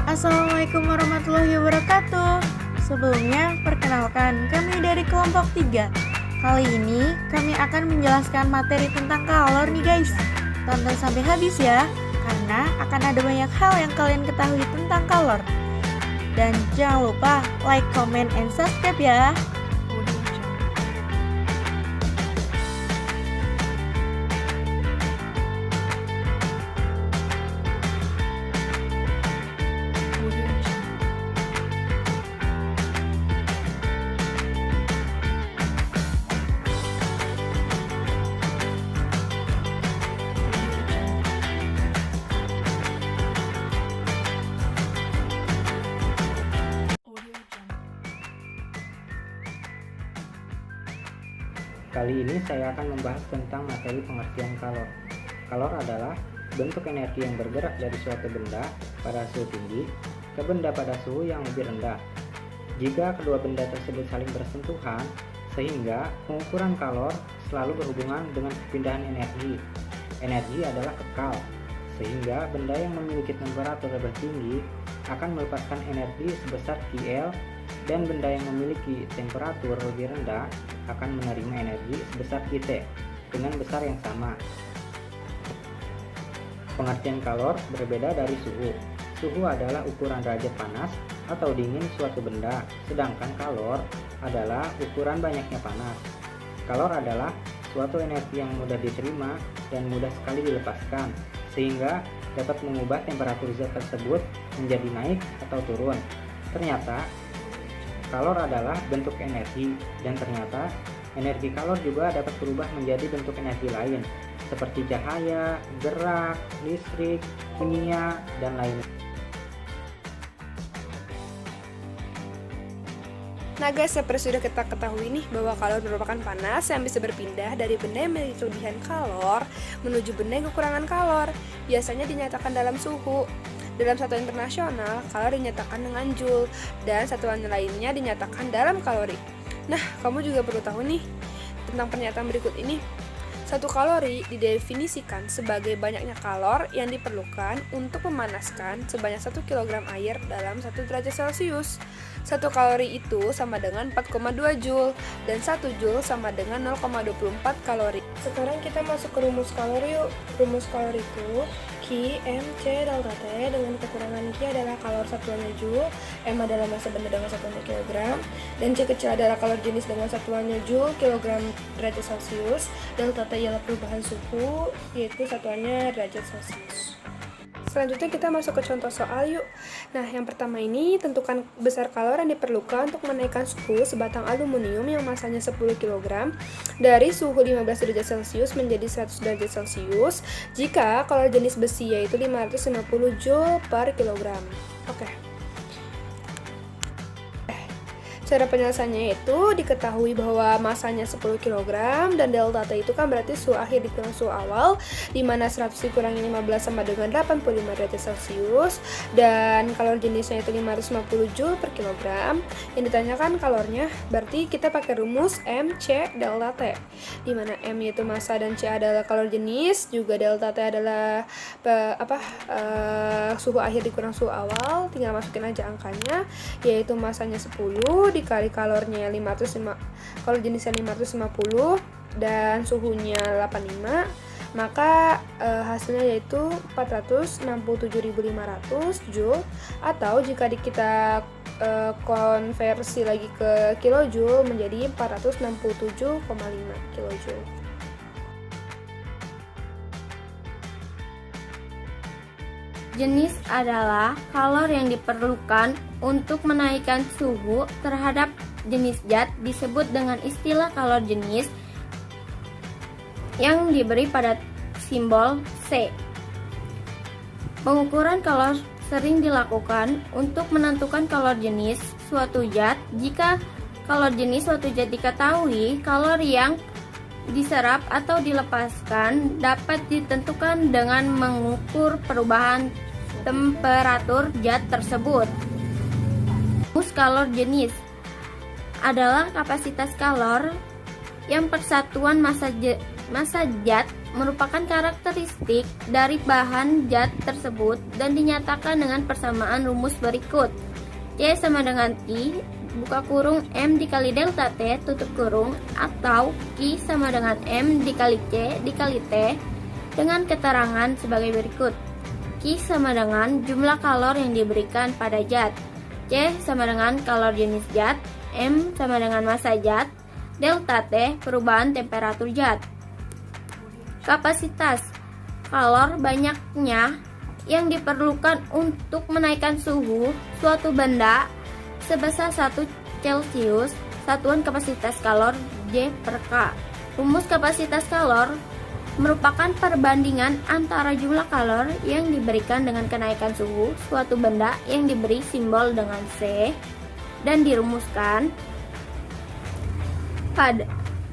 Assalamualaikum warahmatullahi wabarakatuh. Sebelumnya, perkenalkan kami dari kelompok 3. Kali ini kami akan menjelaskan materi tentang kalor nih guys. Tonton sampai habis ya, karena akan ada banyak hal yang kalian ketahui tentang kalor. Dan jangan lupa like, comment, and subscribe ya. Kali ini saya akan membahas tentang materi pengertian kalor. Kalor adalah bentuk energi yang bergerak dari suatu benda pada suhu tinggi ke benda pada suhu yang lebih rendah. Jika kedua benda tersebut saling bersentuhan, sehingga pengukuran kalor selalu berhubungan dengan perpindahan energi. Energi adalah kekal, sehingga benda yang memiliki temperatur lebih tinggi akan melepaskan energi sebesar QL, dan benda yang memiliki temperatur lebih rendah akan menerima energi sebesar QT dengan besar yang sama. Pengertian kalor berbeda dari suhu. Suhu adalah ukuran derajat panas atau dingin suatu benda, sedangkan kalor adalah ukuran banyaknya panas. Kalor adalah suatu energi yang mudah diterima dan mudah sekali dilepaskan, sehingga dapat mengubah temperatur zat tersebut menjadi naik atau turun. Ternyata kalor adalah bentuk energi, dan ternyata energi kalor juga dapat berubah menjadi bentuk energi lain, seperti cahaya, gerak, listrik, kimia, dan lainnya. Nah guys, seperti sudah kita ketahui nih bahwa kalor merupakan panas yang bisa berpindah dari benda yang memiliki kelebihan kalor menuju benda yang kekurangan kalor. Biasanya dinyatakan dalam suhu. Dalam satuan internasional, kalor dinyatakan dengan joule, dan satuan lainnya dinyatakan dalam kalori. Nah, kamu juga perlu tahu nih tentang pernyataan berikut ini. 1 kalori didefinisikan sebagai banyaknya kalor yang diperlukan untuk memanaskan sebanyak 1 kg air dalam 1 derajat Celcius. 1 kalori itu sama dengan 4,2 joule, dan 1 joule sama dengan 0,24 kalori. Sekarang kita masuk ke rumus kalori yuk. Rumus kalori itu Q, M, C, delta T, dengan kekurangan Q adalah kalor satuannya joule, M adalah massa benda dengan satuannya kilogram, dan C kecil adalah kalor jenis dengan satuannya joule, kilogram, derajat Celcius. Delta T ialah perubahan suhu, yaitu satuannya derajat Celcius. Selanjutnya kita masuk ke contoh soal yuk. Nah, yang pertama ini tentukan besar kalor yang diperlukan untuk menaikkan suhu sebatang aluminium yang masanya 10 kg dari suhu 15 derajat Celcius menjadi 100 derajat Celcius jika kalor jenis besi yaitu 550 Joule per kilogram. Oke. Cara penyelesaiannya itu diketahui bahwa masanya 10 kg dan delta T itu kan berarti suhu akhir dikurang suhu awal, di mana 100 dikurangi 15 sama dengan 85 derajat Celcius, dan kalor jenisnya itu 550 Joule per kilogram. Yang ditanyakan kalornya, berarti kita pakai rumus M, C, delta T, di mana M yaitu massa dan C adalah kalor jenis, juga delta T adalah suhu akhir dikurang suhu awal. Tinggal masukin aja angkanya, yaitu masanya 10 dikali kalornya 505, kalor jenisnya 550 dan suhunya 85, maka hasilnya yaitu 467.500 Joule, atau jika kita konversi lagi ke kilojoule menjadi 467,5 kilojoule. Jenis adalah kalor yang diperlukan untuk menaikkan suhu terhadap jenis zat disebut dengan istilah kalor jenis yang diberi pada simbol C. Pengukuran kalor sering dilakukan untuk menentukan kalor jenis suatu zat. Jika kalor jenis suatu zat diketahui, kalor yang diserap atau dilepaskan dapat ditentukan dengan mengukur perubahan temperatur zat tersebut. Rumus kalor jenis adalah kapasitas kalor yang persatuan massa zat merupakan karakteristik dari bahan zat tersebut dan dinyatakan dengan persamaan rumus berikut. C sama dengan Q buka kurung M dikali delta T tutup kurung, atau Q sama dengan M dikali C dikali T dengan keterangan sebagai berikut. Q sama dengan jumlah kalor yang diberikan pada zat, C sama dengan kalor jenis zat, M sama dengan massa zat, delta T perubahan temperatur zat. Kapasitas kalor banyaknya yang diperlukan untuk menaikkan suhu suatu benda sebesar 1 Celcius. Satuan kapasitas kalor J per K. Rumus kapasitas kalor merupakan perbandingan antara jumlah kalor yang diberikan dengan kenaikan suhu suatu benda yang diberi simbol dengan C dan dirumuskan pada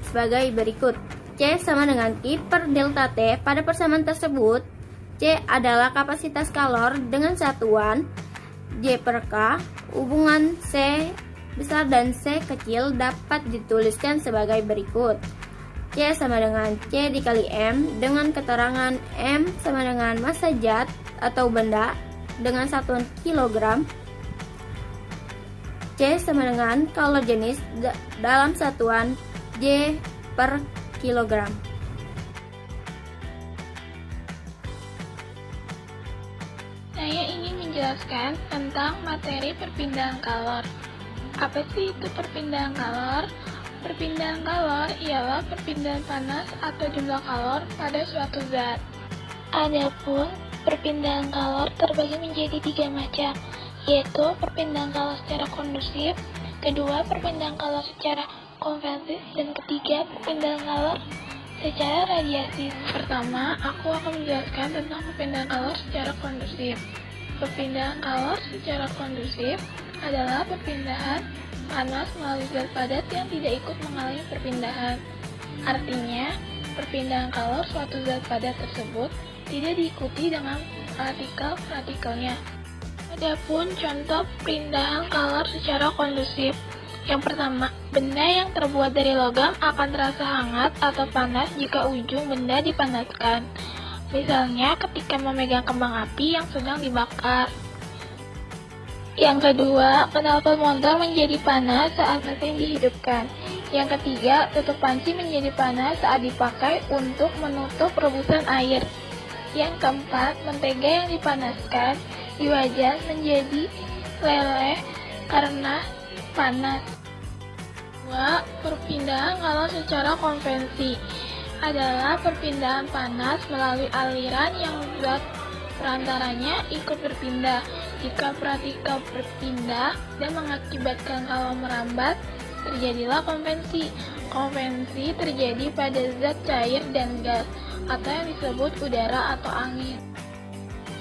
sebagai berikut. C sama dengan Q per delta T. Pada persamaan tersebut, C adalah kapasitas kalor dengan satuan J per K. Hubungan C besar dan C kecil dapat dituliskan sebagai berikut. C sama dengan C dikali M dengan keterangan M sama dengan massa zat atau benda dengan satuan kilogram. C sama dengan kalor jenis dalam satuan J per kilogram. Saya ingin menjelaskan tentang materi perpindahan kalor. Apa sih itu perpindahan kalor? Perpindahan kalor ialah perpindahan panas atau jumlah kalor pada suatu zat. Adapun perpindahan kalor terbagi menjadi 3 macam, yaitu perpindahan kalor secara kondusif, kedua perpindahan kalor secara konvektif, dan ketiga perpindahan kalor secara radiasi. Pertama, aku akan menjelaskan tentang perpindahan kalor secara kondusif. Perpindahan kalor secara kondusif adalah perpindahan panas melalui zat padat yang tidak ikut mengalami perpindahan. Artinya, perpindahan kalor suatu zat padat tersebut tidak diikuti dengan partikel-partikelnya. Adapun contoh perpindahan kalor secara kondusif. Yang pertama, benda yang terbuat dari logam akan terasa hangat atau panas jika ujung benda dipanaskan. Misalnya ketika memegang kembang api yang sedang dibakar. Yang kedua, knalpot motor menjadi panas saat mesin dihidupkan. Yang ketiga, tutup panci menjadi panas saat dipakai untuk menutup rebusan air. Yang keempat, mentega yang dipanaskan di wajan menjadi leleh karena panas. Kedua, perpindahan kalor secara konvensi adalah perpindahan panas melalui aliran yang zat perantaranya ikut berpindah. Jika partikel berpindah dan mengakibatkan kalor merambat, terjadilah konvensi. Konvensi terjadi pada zat cair dan gas, atau yang disebut udara atau angin.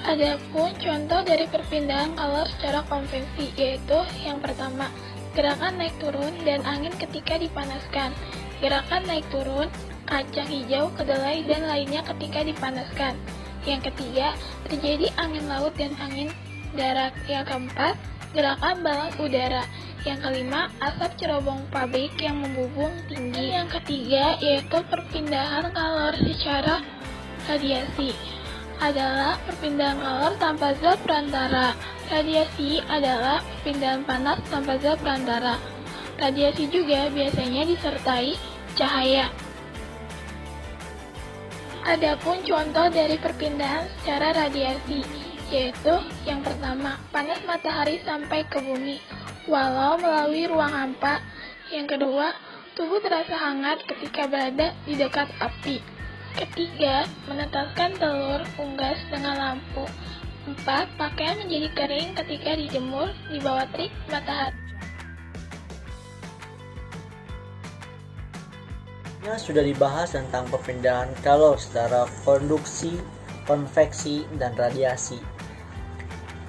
Adapun contoh dari perpindahan kalor secara konvensi yaitu yang pertama, gerakan naik turun dan angin ketika dipanaskan. Gerakan naik turun, kacang hijau, kedelai, dan lainnya ketika dipanaskan. Yang ketiga, terjadi angin laut dan angin darat. Yang keempat, gerakan balon udara. Yang kelima, asap cerobong pabrik yang membubung tinggi. Yang ketiga, yaitu perpindahan kalor secara radiasi adalah perpindahan kalor tanpa zat perantara. Radiasi adalah perpindahan panas tanpa zat perantara. Radiasi juga biasanya disertai cahaya. Adapun contoh dari perpindahan secara radiasi, yaitu yang pertama, panas matahari sampai ke bumi, walau melalui ruang hampa. Yang kedua, tubuh terasa hangat ketika berada di dekat api. Ketiga, menetaskan telur unggas dengan lampu. 4. Pakaian menjadi kering ketika dijemur di bawah terik matahari. Sudah dibahas tentang perpindahan kalor secara konduksi, konveksi, dan radiasi.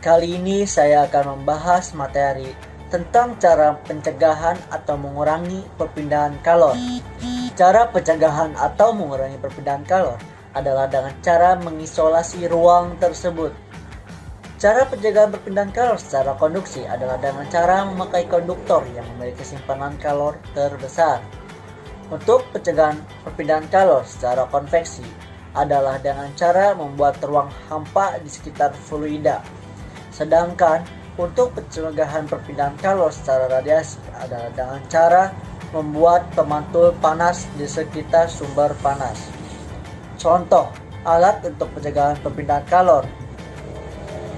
Kali ini saya akan membahas materi tentang cara pencegahan atau mengurangi perpindahan kalor. Cara pencegahan atau mengurangi perpindahan kalor adalah dengan cara mengisolasi ruang tersebut. Cara pencegahan perpindahan kalor secara konduksi adalah dengan cara memakai konduktor yang memiliki simpanan kalor terbesar. Untuk pencegahan perpindahan kalor secara konveksi, adalah dengan cara membuat ruang hampa di sekitar fluida. Sedangkan untuk pencegahan perpindahan kalor secara radiasi adalah dengan cara membuat pemantul panas di sekitar sumber panas. Contoh alat untuk pencegahan perpindahan kalor.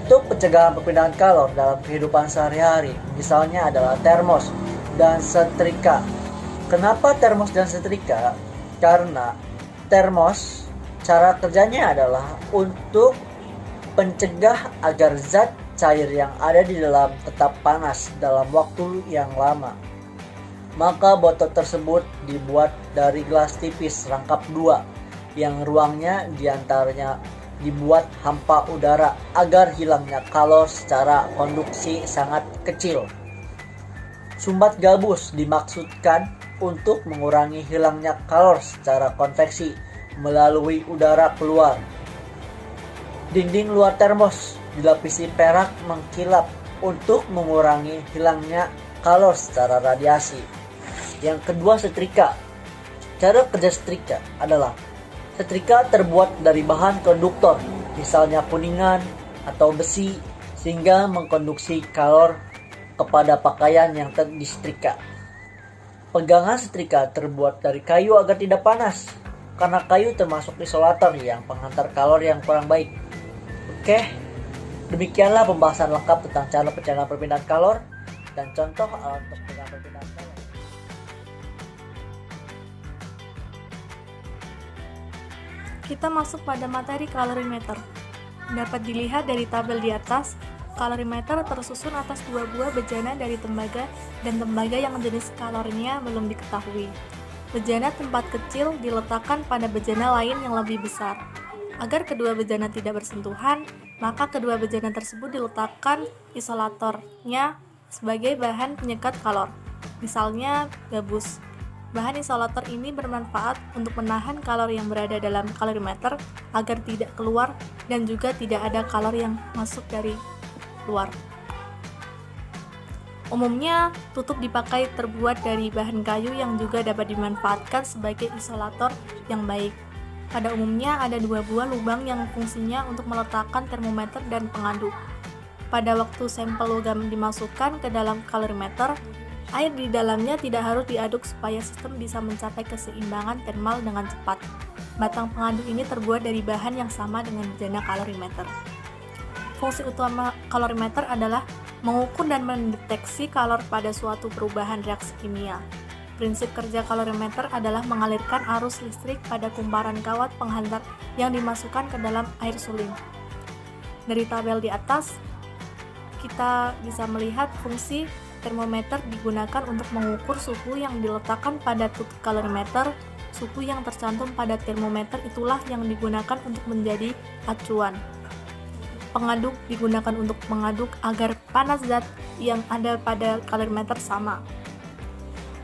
Untuk pencegahan perpindahan kalor dalam kehidupan sehari-hari, misalnya adalah termos dan setrika. Kenapa termos dan setrika? Karena termos cara kerjanya adalah untuk pencegah agar zat cair yang ada di dalam tetap panas dalam waktu yang lama. Maka botol tersebut dibuat dari gelas tipis rangkap 2 yang ruangnya diantaranya dibuat hampa udara agar hilangnya kalor secara konduksi sangat kecil. Sumbat gabus dimaksudkan untuk mengurangi hilangnya kalor secara konveksi melalui udara keluar. Dinding luar termos dilapisi perak mengkilap untuk mengurangi hilangnya kalor secara radiasi. Yang kedua, setrika. Cara kerja setrika adalah setrika terbuat dari bahan konduktor, misalnya kuningan atau besi, sehingga mengkonduksi kalor kepada pakaian yang disetrika. Pegangan setrika terbuat dari kayu agar tidak panas, karena kayu termasuk isolator yang penghantar kalor yang kurang baik. Oke, demikianlah pembahasan lengkap tentang cara pencegahan perpindahan kalor dan contoh alat untuk pencegahan perpindahan kalor. Kita masuk pada materi kalorimeter. Dapat dilihat dari tabel di atas, kalorimeter tersusun atas 2 buah bejana dari tembaga dan tembaga yang jenis kalornya belum diketahui. Bejana tempat kecil diletakkan pada bejana lain yang lebih besar. Agar kedua bejana tidak bersentuhan, maka kedua bejana tersebut diletakkan isolatornya sebagai bahan penyekat kalor, misalnya gabus. Bahan isolator ini bermanfaat untuk menahan kalor yang berada dalam kalorimeter agar tidak keluar dan juga tidak ada kalor yang masuk dari luar. Umumnya, tutup dipakai terbuat dari bahan kayu yang juga dapat dimanfaatkan sebagai isolator yang baik. Pada umumnya ada 2 buah lubang yang fungsinya untuk meletakkan termometer dan pengaduk. Pada waktu sampel logam dimasukkan ke dalam kalorimeter, air di dalamnya tidak harus diaduk supaya sistem bisa mencapai keseimbangan termal dengan cepat. Batang pengaduk ini terbuat dari bahan yang sama dengan bejana kalorimeter. Fungsi utama kalorimeter adalah mengukur dan mendeteksi kalor pada suatu perubahan reaksi kimia. Prinsip kerja kalorimeter adalah mengalirkan arus listrik pada kumparan kawat penghantar yang dimasukkan ke dalam air suling. Dari tabel di atas, kita bisa melihat fungsi termometer digunakan untuk mengukur suhu yang diletakkan pada tutup kalorimeter. Suhu yang tercantum pada termometer itulah yang digunakan untuk menjadi acuan. Pengaduk digunakan untuk mengaduk agar panas zat yang ada pada kalorimeter sama.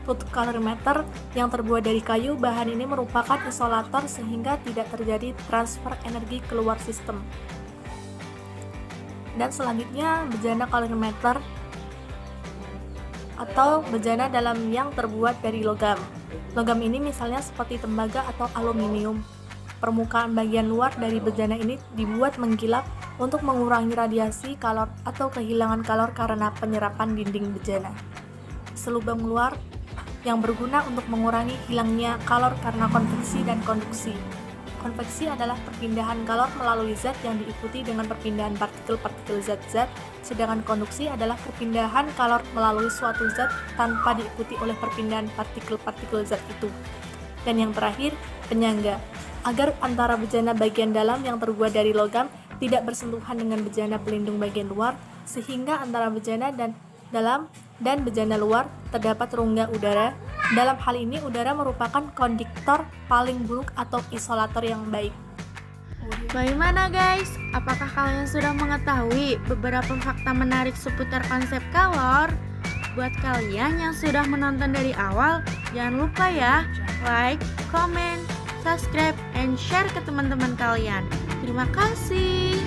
Tutup kalorimeter yang terbuat dari kayu, bahan ini merupakan isolator sehingga tidak terjadi transfer energi keluar sistem. Dan selanjutnya, bejana kalorimeter atau bejana dalam yang terbuat dari logam. Logam ini misalnya seperti tembaga atau aluminium. Permukaan bagian luar dari bejana ini dibuat mengkilap untuk mengurangi radiasi kalor atau kehilangan kalor karena penyerapan dinding bejana. Selubang luar yang berguna untuk mengurangi hilangnya kalor karena konveksi dan konduksi. Konveksi adalah perpindahan kalor melalui zat yang diikuti dengan perpindahan partikel-partikel zat-zat, sedangkan konduksi adalah perpindahan kalor melalui suatu zat tanpa diikuti oleh perpindahan partikel-partikel zat itu. Dan yang terakhir, penyangga. Agar antara bejana bagian dalam yang terbuat dari logam tidak bersentuhan dengan bejana pelindung bagian luar, sehingga antara bejana dan dalam dan bejana luar terdapat rongga udara. Dalam hal ini, udara merupakan konduktor paling buruk atau isolator yang baik. Bagaimana guys? Apakah kalian sudah mengetahui beberapa fakta menarik seputar konsep kalor? Buat kalian yang sudah menonton dari awal, jangan lupa ya, like, comment, subscribe, and share ke teman-teman kalian. Terima kasih.